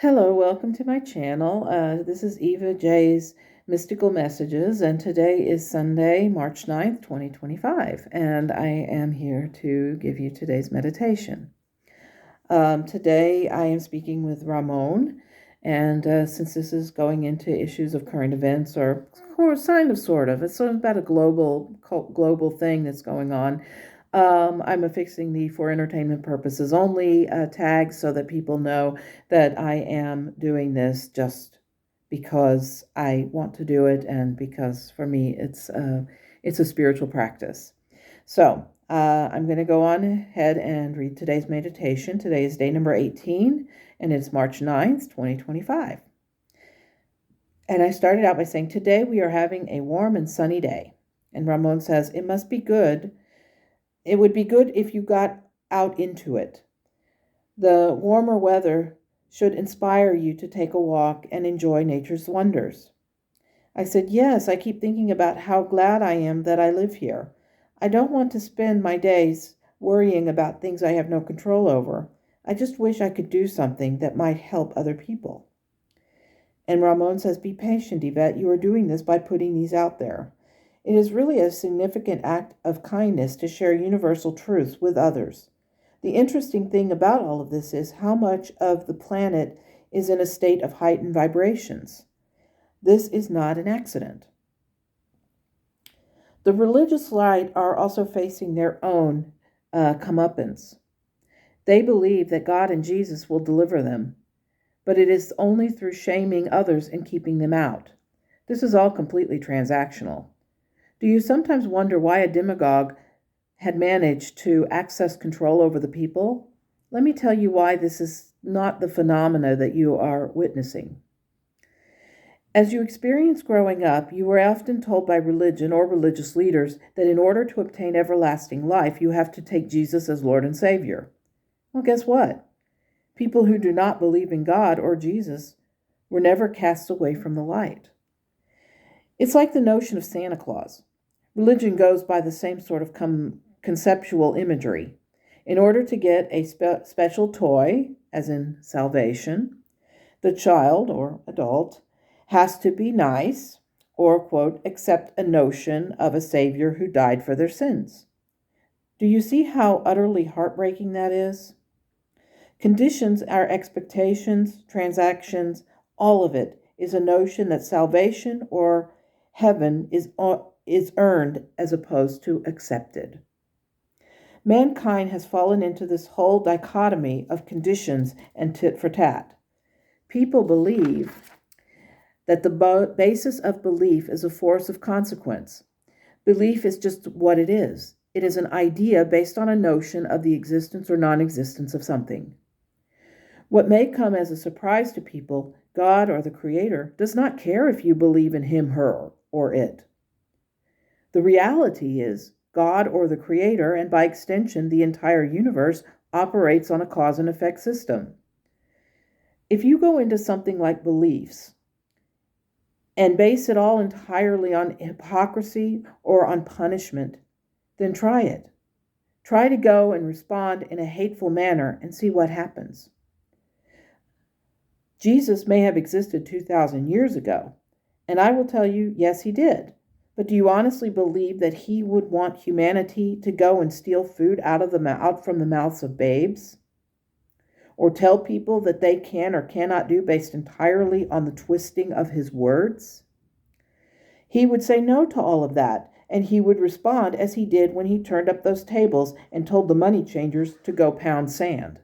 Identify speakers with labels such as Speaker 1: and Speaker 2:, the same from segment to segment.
Speaker 1: Hello, welcome to my channel. This is Eva J's Mystical Messages, and today is Sunday, March 9th, 2025, and I am here to give you today's meditation. Today I am speaking with Ramón, and since this is going into issues of current events, or sort of, it's sort of about a global thing that's going on. I'm affixing the for entertainment purposes only tag so that people know that I am doing this just because I want to do it and because for me it's a spiritual practice. So I'm going to go on ahead and read today's meditation. Today is day number 18 and it's March 9th, 2025. And I started out by saying, today we are having a warm and sunny day. And Ramón says, it must be good. It would be good if you got out into it. The warmer weather should inspire you to take a walk and enjoy nature's wonders. I said, yes, I keep thinking about how glad I am that I live here. I don't want to spend my days worrying about things I have no control over. I just wish I could do something that might help other people. And Ramón says, be patient, Yvette. You are doing this by putting these out there. It is really a significant act of kindness to share universal truths with others. The interesting thing about all of this is how much of the planet is in a state of heightened vibrations. This is not an accident. The religious right are also facing their own comeuppance. They believe that God and Jesus will deliver them, but it is only through shaming others and keeping them out. This is all completely transactional. Do you sometimes wonder why a demagogue had managed to access control over the people? Let me tell you why this is not the phenomena that you are witnessing. As you experience growing up, you were often told by religion or religious leaders that in order to obtain everlasting life, you have to take Jesus as Lord and Savior. Well, guess what? People who do not believe in God or Jesus were never cast away from the light. It's like the notion of Santa Claus. Religion goes by the same sort of conceptual imagery. In order to get a special toy, as in salvation, the child or adult has to be nice or, quote, accept a notion of a Savior who died for their sins. Do you see how utterly heartbreaking that is? Conditions, our expectations, transactions, all of it is a notion that salvation or heaven is earned as opposed to accepted. Mankind has fallen into this whole dichotomy of conditions and tit for tat. People believe that the basis of belief is a force of consequence. Belief is just what it is. It is an idea based on a notion of the existence or non-existence of something. What may come as a surprise to people, God or the Creator does not care if you believe in him, her, or it. The reality is, God or the Creator, and by extension the entire universe, operates on a cause and effect system. If you go into something like beliefs and base it all entirely on hypocrisy or on punishment, then try it. Try to go and respond in a hateful manner and see what happens. Jesus may have existed 2,000 years ago, and I will tell you, yes, he did. But do you honestly believe that he would want humanity to go and steal food out from the mouths of babes? Or tell people that they can or cannot do based entirely on the twisting of his words? He would say no to all of that, and he would respond as he did when he turned up those tables and told the money changers to go pound sand.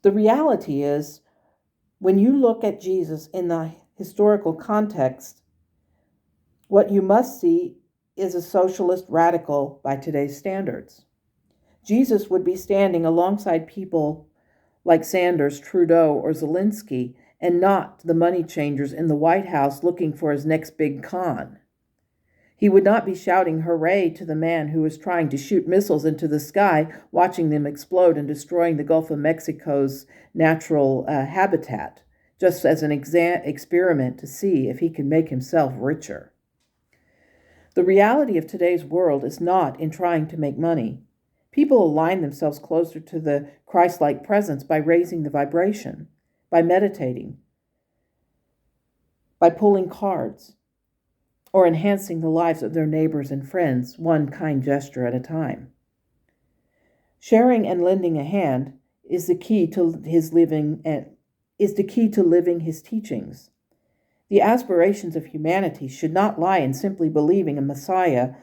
Speaker 1: The reality is, when you look at Jesus in the historical context, what you must see is a socialist radical by today's standards. Jesus would be standing alongside people like Sanders, Trudeau, or Zelensky, and not the money changers in the White House looking for his next big con. He would not be shouting hooray to the man who is trying to shoot missiles into the sky, watching them explode and destroying the Gulf of Mexico's natural habitat, just as an experiment to see if he can make himself richer. The reality of today's world is not in trying to make money. People align themselves closer to the Christ-like presence by raising the vibration, by meditating, by pulling cards, or enhancing the lives of their neighbors and friends, one kind gesture at a time. Sharing and lending a hand is the key to living his teachings. The aspirations of humanity should not lie in simply believing a Messiah,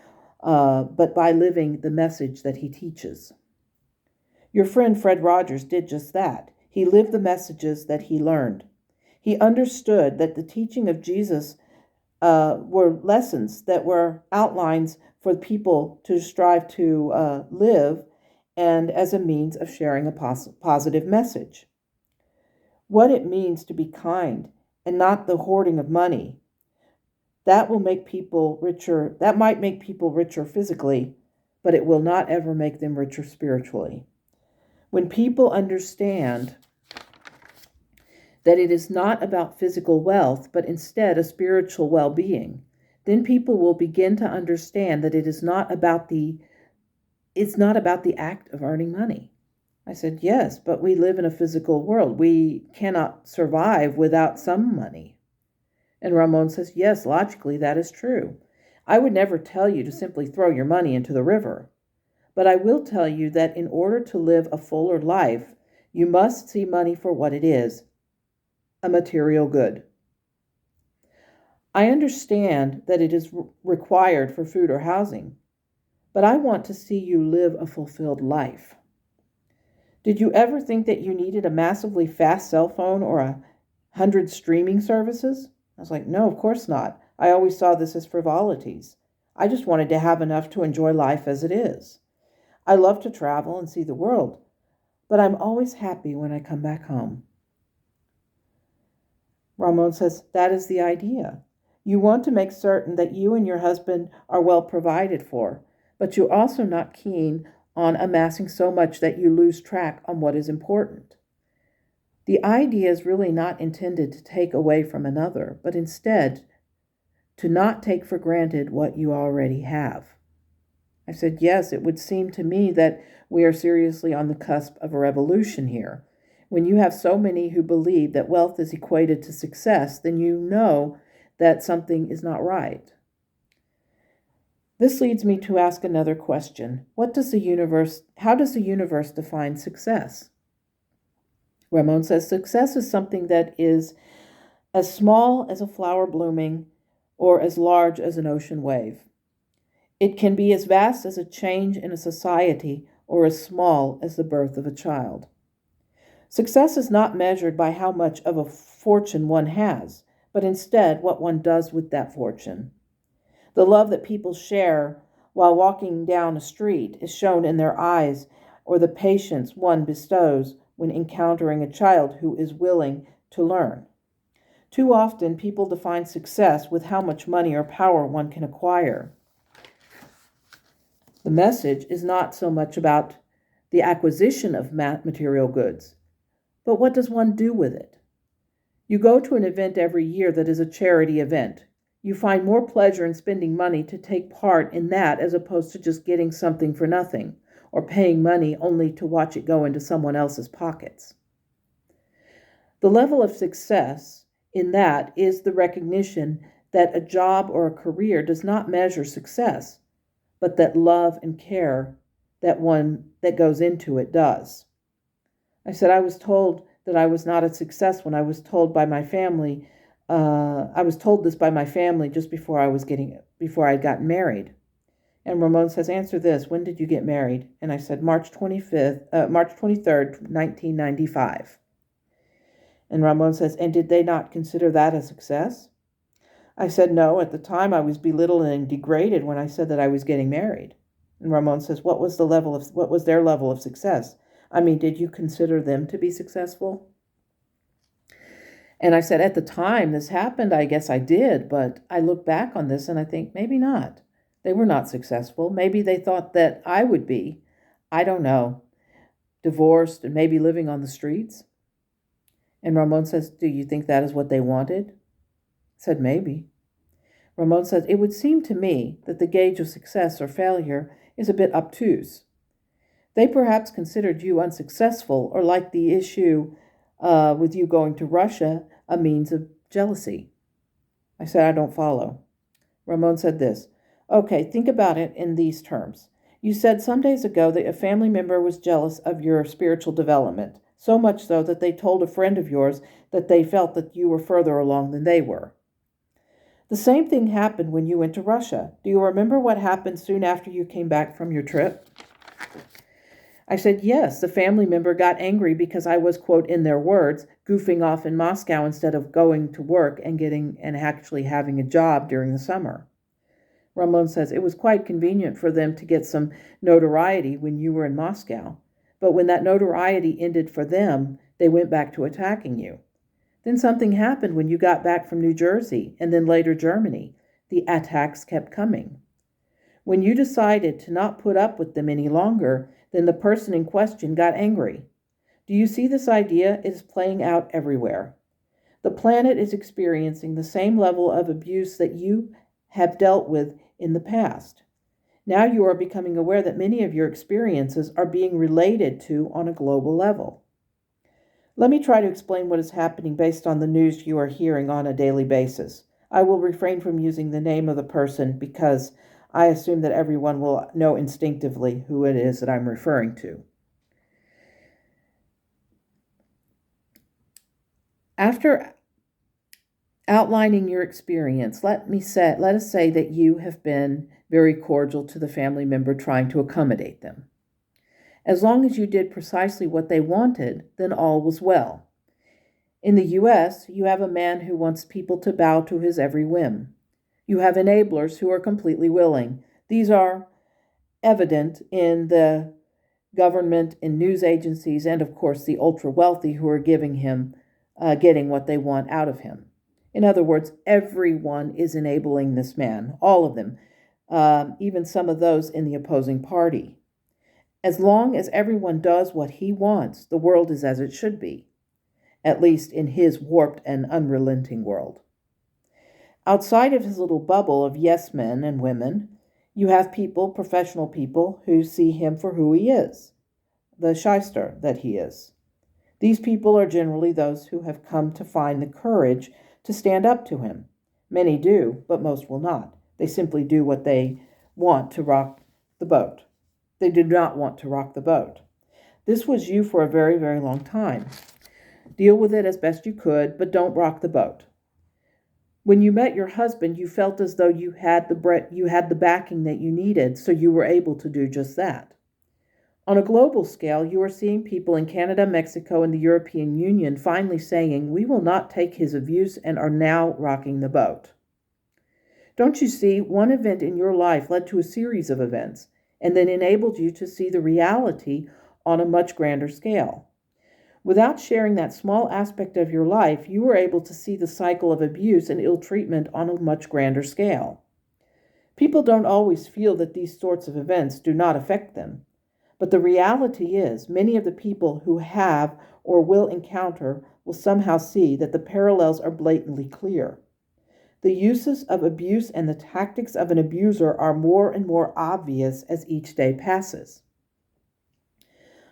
Speaker 1: but by living the message that he teaches. Your friend Fred Rogers did just that. He lived the messages that he learned. He understood that the teaching of Jesus were lessons that were outlines for people to strive to live, and as a means of sharing a positive message. What it means to be kind and not the hoarding of money. That will make people richer. That might make people richer physically, but it will not ever make them richer spiritually. When people understand that it is not about physical wealth, but instead a spiritual well-being, then people will begin to understand that it's not about the act of earning money. I said, yes, but we live in a physical world. We cannot survive without some money. And Ramon says, yes, logically that is true. I would never tell you to simply throw your money into the river. But I will tell you that in order to live a fuller life, you must see money for what it is, a material good. I understand that it is required for food or housing, but I want to see you live a fulfilled life. Did you ever think that you needed a massively fast cell phone or 100 streaming services? I was like, no, of course not. I always saw this as frivolities. I just wanted to have enough to enjoy life as it is. I love to travel and see the world, but I'm always happy when I come back home. Ramon says, that is the idea. You want to make certain that you and your husband are well provided for, but you're also not keen on amassing so much that you lose track on what is important. The idea is really not intended to take away from another, but instead to not take for granted what you already have. I said, yes, it would seem to me that we are seriously on the cusp of a revolution here. When you have so many who believe that wealth is equated to success, then you know that something is not right. This leads me to ask another question. How does the universe define success? Ramon says success is something that is as small as a flower blooming or as large as an ocean wave. It can be as vast as a change in a society or as small as the birth of a child. Success is not measured by how much of a fortune one has, but instead what one does with that fortune. The love that people share while walking down a street is shown in their eyes, or the patience one bestows when encountering a child who is willing to learn. Too often, people define success with how much money or power one can acquire. The message is not so much about the acquisition of material goods, but what does one do with it? You go to an event every year that is a charity event. You find more pleasure in spending money to take part in that as opposed to just getting something for nothing or paying money only to watch it go into someone else's pockets. The level of success in that is the recognition that a job or a career does not measure success, but that love and care that goes into it does. I said I was told that I was not a success when I was told by my family. I was told this by my family just before I had gotten married. And Ramon says, answer this. When did you get married? And I said, March 23rd, 1995. And Ramon says, and did they not consider that a success? I said, no, at the time I was belittled and degraded when I said that I was getting married. And Ramon says, what was their level of success? I mean, did you consider them to be successful? And I said, at the time this happened, I guess I did, but I look back on this and I think maybe not. They were not successful. Maybe they thought that I would be. I don't know. Divorced and maybe living on the streets. And Ramon says, do you think that is what they wanted? I said, maybe. Ramon says, it would seem to me that the gauge of success or failure is a bit obtuse. They perhaps considered you unsuccessful, or like the issue with you going to Russia, a means of jealousy. I said, I don't follow. Ramon said this. Okay, think about it in these terms. You said some days ago that a family member was jealous of your spiritual development, so much so that they told a friend of yours that they felt that you were further along than they were. The same thing happened when you went to Russia. Do you remember what happened soon after you came back from your trip? I said, yes, the family member got angry because I was, quote, in their words, goofing off in Moscow instead of going to work and actually having a job during the summer. Ramon says it was quite convenient for them to get some notoriety when you were in Moscow. But when that notoriety ended for them, they went back to attacking you. Then something happened when you got back from New Jersey and then later Germany. The attacks kept coming. When you decided to not put up with them any longer, then the person in question got angry. Do you see this idea is playing out everywhere? The planet is experiencing the same level of abuse that you have dealt with in the past. Now you are becoming aware that many of your experiences are being related to on a global level. Let me try to explain what is happening based on the news you are hearing on a daily basis. I will refrain from using the name of the person because I assume that everyone will know instinctively who it is that I'm referring to. After outlining your experience, let us say that you have been very cordial to the family member trying to accommodate them. As long as you did precisely what they wanted, then all was well. In the U.S., you have a man who wants people to bow to his every whim. You have enablers who are completely willing. These are evident in the government, in news agencies, and of course the ultra-wealthy who are getting what they want out of him. In other words, everyone is enabling this man, all of them, even some of those in the opposing party. As long as everyone does what he wants, the world is as it should be, at least in his warped and unrelenting world. Outside of his little bubble of yes men and women, you have people, professional people, who see him for who he is, the shyster that he is. These people are generally those who have come to find the courage to stand up to him. Many do, but most will not. They simply do what they want to rock the boat. They do not want to rock the boat. This was you for a very, very long time. Deal with it as best you could, but don't rock the boat. When you met your husband, you felt as though you had the backing that you needed, so you were able to do just that. On a global scale, you are seeing people in Canada, Mexico, and the European Union finally saying, we will not take his abuse, and are now rocking the boat. Don't you see, one event in your life led to a series of events, and then enabled you to see the reality on a much grander scale. Without sharing that small aspect of your life, you were able to see the cycle of abuse and ill treatment on a much grander scale. People don't always feel that these sorts of events do not affect them. But the reality is, many of the people who have or will encounter will somehow see that the parallels are blatantly clear. The uses of abuse and the tactics of an abuser are more and more obvious as each day passes.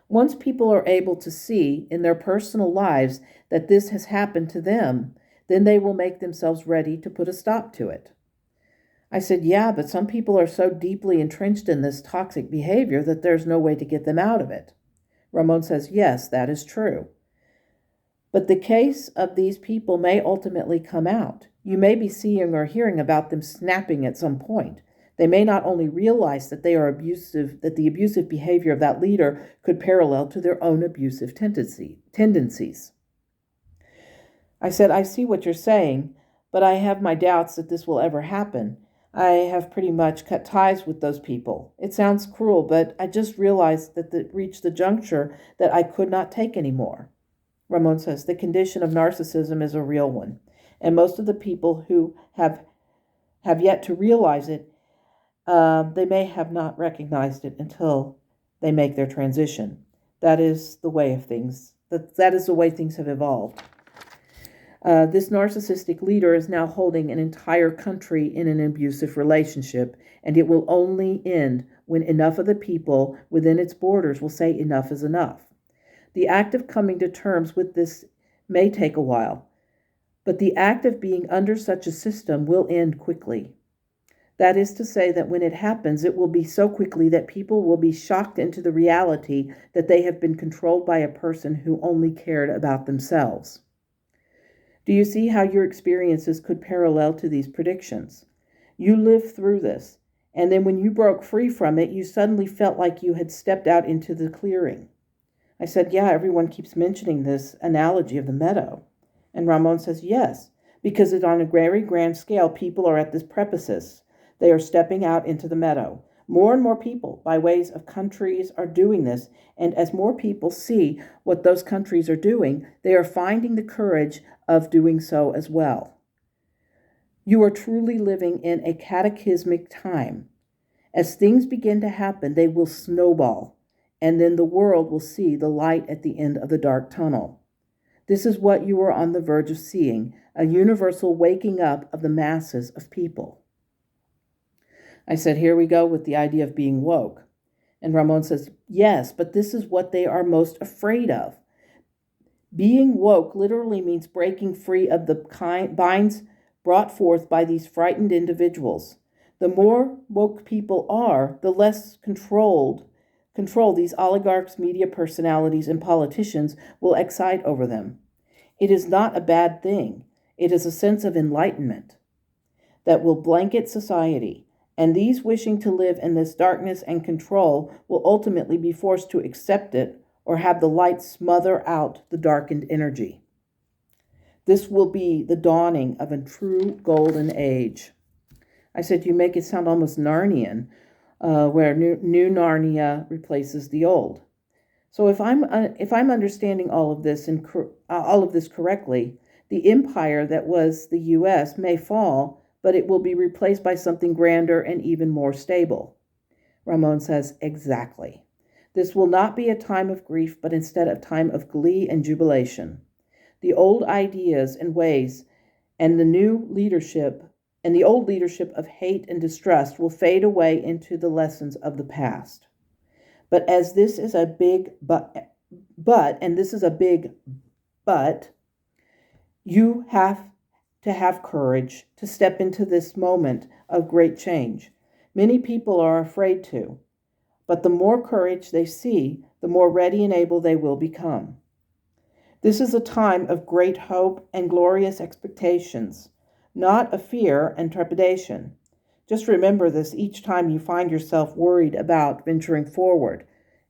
Speaker 1: Once people are able to see in their personal lives that this has happened to them, then they will make themselves ready to put a stop to it. I said, yeah, but some people are so deeply entrenched in this toxic behavior that there's no way to get them out of it. Ramon says, yes, that is true. But the case of these people may ultimately come out. You may be seeing or hearing about them snapping at some point. They may not only realize that they are abusive, that the abusive behavior of that leader could parallel to their own abusive tendencies. I said, I see what you're saying, but I have my doubts that this will ever happen. I have pretty much cut ties with those people. It sounds cruel, but I just realized that it reached the juncture that I could not take anymore. Ramon says, the condition of narcissism is a real one, and most of the people who have yet to realize it, they may have not recognized it until they make their transition. That is the way of things. That is the way things have evolved. This narcissistic leader is now holding an entire country in an abusive relationship, and it will only end when enough of the people within its borders will say enough is enough. The act of coming to terms with this may take a while, but the act of being under such a system will end quickly. That is to say that when it happens, it will be so quickly that people will be shocked into the reality that they have been controlled by a person who only cared about themselves. Do you see how your experiences could parallel to these predictions? You lived through this, and then when you broke free from it, you suddenly felt like you had stepped out into the clearing. I said, yeah, everyone keeps mentioning this analogy of the meadow. And Ramón says, yes, because on a very grand scale, people are at this precipice. They are stepping out into the meadow. More and more people, by ways of countries, are doing this. And as more people see what those countries are doing, they are finding the courage of doing so as well. You are truly living in a cataclysmic time. As things begin to happen, they will snowball, and then the world will see the light at the end of the dark tunnel. This is what you are on the verge of seeing, a universal waking up of the masses of people. I said, here we go with the idea of being woke. And Ramón says, yes, but this is what they are most afraid of. Being woke literally means breaking free of the binds brought forth by these frightened individuals. The more woke people are, the less control these oligarchs, media personalities, and politicians will excite over them. It is not a bad thing. It is a sense of enlightenment that will blanket society, and these wishing to live in this darkness and control will ultimately be forced to accept it or have the light smother out the darkened energy. This will be the dawning of a true golden age. I said, you make it sound almost Narnian, where new Narnia replaces the old. So if I'm understanding all of this correctly, the empire that was the U.S. may fall, but it will be replaced by something grander and even more stable. Ramón says, exactly. This will not be a time of grief, but instead a time of glee and jubilation. The old ideas and ways and the old leadership of hate and distrust will fade away into the lessons of the past. But as this is a big but, you have to have courage to step into this moment of great change. Many people are afraid to, but the more courage they see, the more ready and able they will become. This is a time of great hope and glorious expectations, not of fear and trepidation. Just remember this each time you find yourself worried about venturing forward.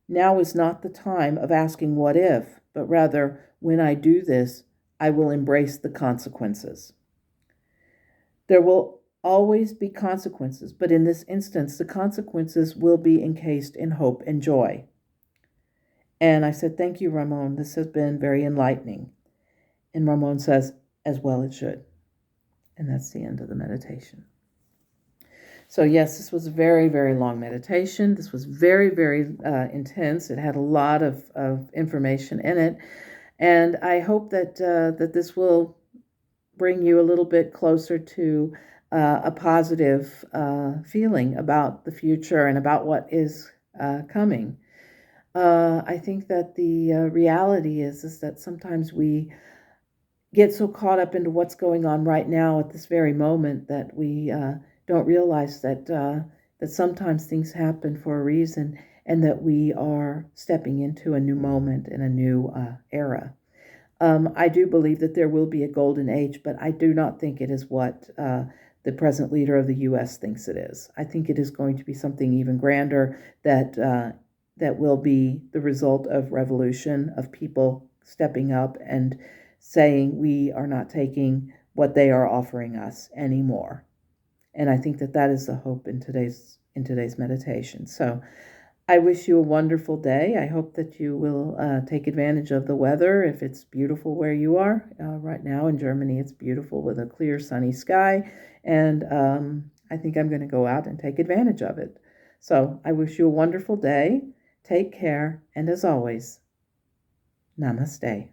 Speaker 1: Now is not the time of asking what if, but rather, when I do this, I will embrace the consequences. There will always be consequences, but in this instance, the consequences will be encased in hope and joy. And I said, thank you, Ramón. This has been very enlightening. And Ramón says, as well it should. And that's the end of the meditation. So yes, this was a very, very long meditation. This was very, very intense. It had a lot of information in it. And I hope that this will bring you a little bit closer to a positive feeling about the future and about what is coming. I think that the reality is that sometimes we get so caught up into what's going on right now at this very moment that we don't realize that sometimes things happen for a reason and that we are stepping into a new moment and a new era. I do believe that there will be a golden age, but I do not think it is what the present leader of the U.S. thinks it is. I think it is going to be something even grander that will be the result of revolution, of people stepping up and saying we are not taking what they are offering us anymore. And I think that is the hope in today's meditation. So I wish you a wonderful day. I hope that you will take advantage of the weather if it's beautiful where you are. Right now in Germany, it's beautiful with a clear, sunny sky. And I think I'm going to go out and take advantage of it. So I wish you a wonderful day. Take care. And as always, namaste.